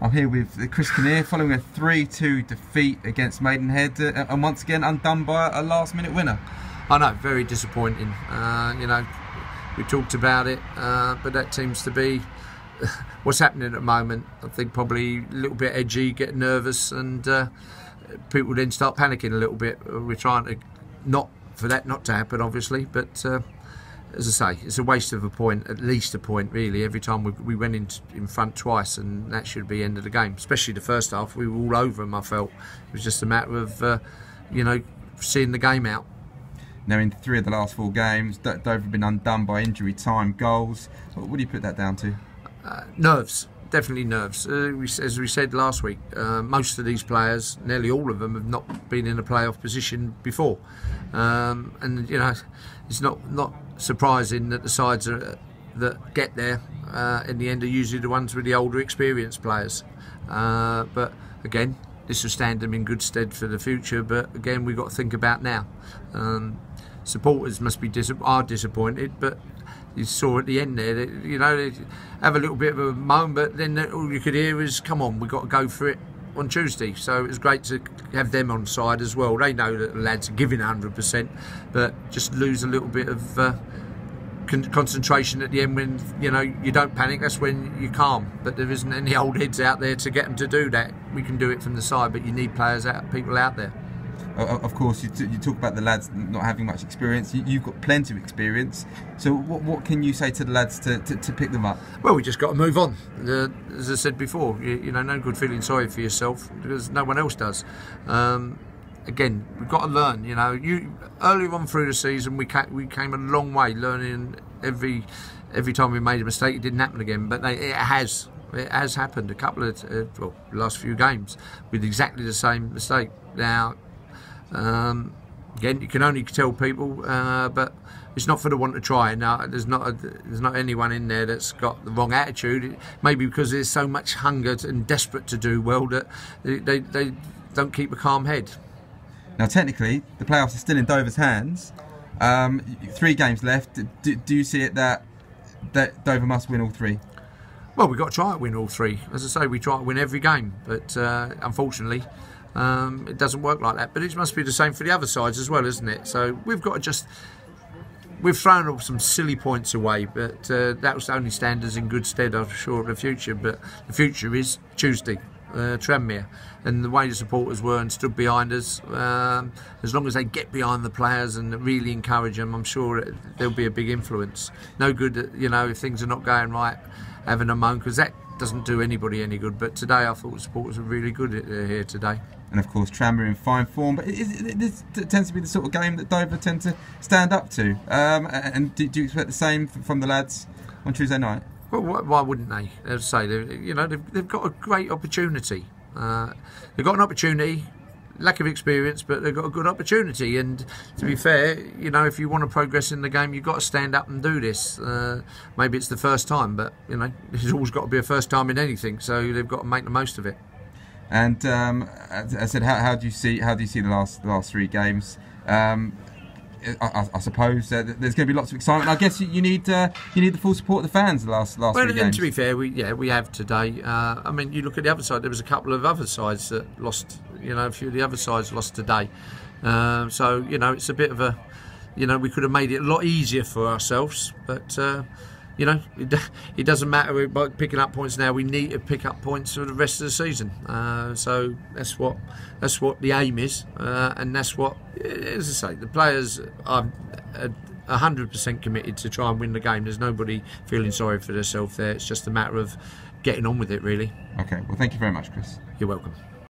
I'm here with Chris Kinnear following a 3-2 defeat against Maidenhead and once again undone by a last-minute winner. I know, very disappointing. You know, we talked about it, but that seems to be what's happening at the moment. I think probably a little bit edgy, get nervous, and people then start panicking a little bit. We're trying to not to happen, obviously, but as I say, it's a waste of a point, at least a point, really. Every time we went in front twice, and that should be the end of the game. Especially the first half, we were all over them. I felt it was just a matter of you know, seeing the game out. Now, in 3 of the last 4 games, Dover have been undone by injury time goals. What do you put that down to? Nerves, definitely nerves. As we said last week, most of these players, nearly all of them, have not been in a playoff position before, and you know, it's not surprising that the sides that get there in the end are usually the ones with the older, experienced players. But again, this will stand them in good stead for the future. But again, we've got to think about now. Supporters must be disappointed, but you saw at the end there that, you know, they have a little bit of a moan, but then all you could hear is, "Come on, we've got to go for it on Tuesday." So it was great to have them on side as well. They know that the lads are giving 100%, but just lose a little bit of concentration at the end. When, you know, you don't panic, that's when you're calm. But there isn't any old heads out there to get them to do that. We can do it from the side, but you need people out there. Of course, you talk about the lads not having much experience. You've got plenty of experience. So what can you say to the lads to pick them up? Well, we just got to move on. As I said before, you know, no good feeling sorry for yourself because no one else does. Again, we've got to learn. You know, earlier on through the season, we came a long way, learning every time we made a mistake. It didn't happen again, but it has happened a couple of last few games with exactly the same mistake. Now, again, you can only tell people, but it's not for the want to try. Now, there's not anyone in there that's got the wrong attitude. Maybe because there's so much hunger and desperate to do well that they don't keep a calm head. Now, technically, the playoffs are still in Dover's hands. 3 games left. Do you see it that Dover must win all 3? Well, we've got to try to win all 3. As I say, we try to win every game, but unfortunately, it doesn't work like that. But it must be the same for the other sides as well, isn't it? So we've got to we've thrown up some silly points away, but that will only stand us in good stead, I'm sure, in the future. But the future is Tuesday, Tranmere, and the way the supporters were and stood behind us, as long as they get behind the players and really encourage them, I'm sure there'll be a big influence. No good, you know, if things are not going right, having a moan, because that doesn't do anybody any good. But today I thought the supporters were really good here today. And of course, Tranmere in fine form, but this tends to be the sort of game that Dover tend to stand up to. And do you expect the same from the lads on Tuesday night? Well, why wouldn't they? As I say, you know, they've got a great opportunity. They've got an opportunity, lack of experience, but they've got a good opportunity. And to be fair, you know, if you want to progress in the game, you've got to stand up and do this. Maybe it's the first time, but you know, there's always got to be a first time in anything. So they've got to make the most of it. And as I said, how do you see the last 3 games? I suppose there's going to be lots of excitement. I guess you need the full support of the fans the last 3 games. Well, to be fair, we have today. I mean, you look at the other side. There was a couple of other sides that lost. You know, a few of the other sides lost today. So you know, it's a bit of a, you know, we could have made it a lot easier for ourselves, but. You know, it doesn't matter about picking up points now. We need to pick up points for the rest of the season. So that's what the aim is, and that's what, as I say, the players are 100% committed to try and win the game. There's nobody feeling sorry for themselves there. It's just a matter of getting on with it, really. Okay. Well, thank you very much, Chris. You're welcome.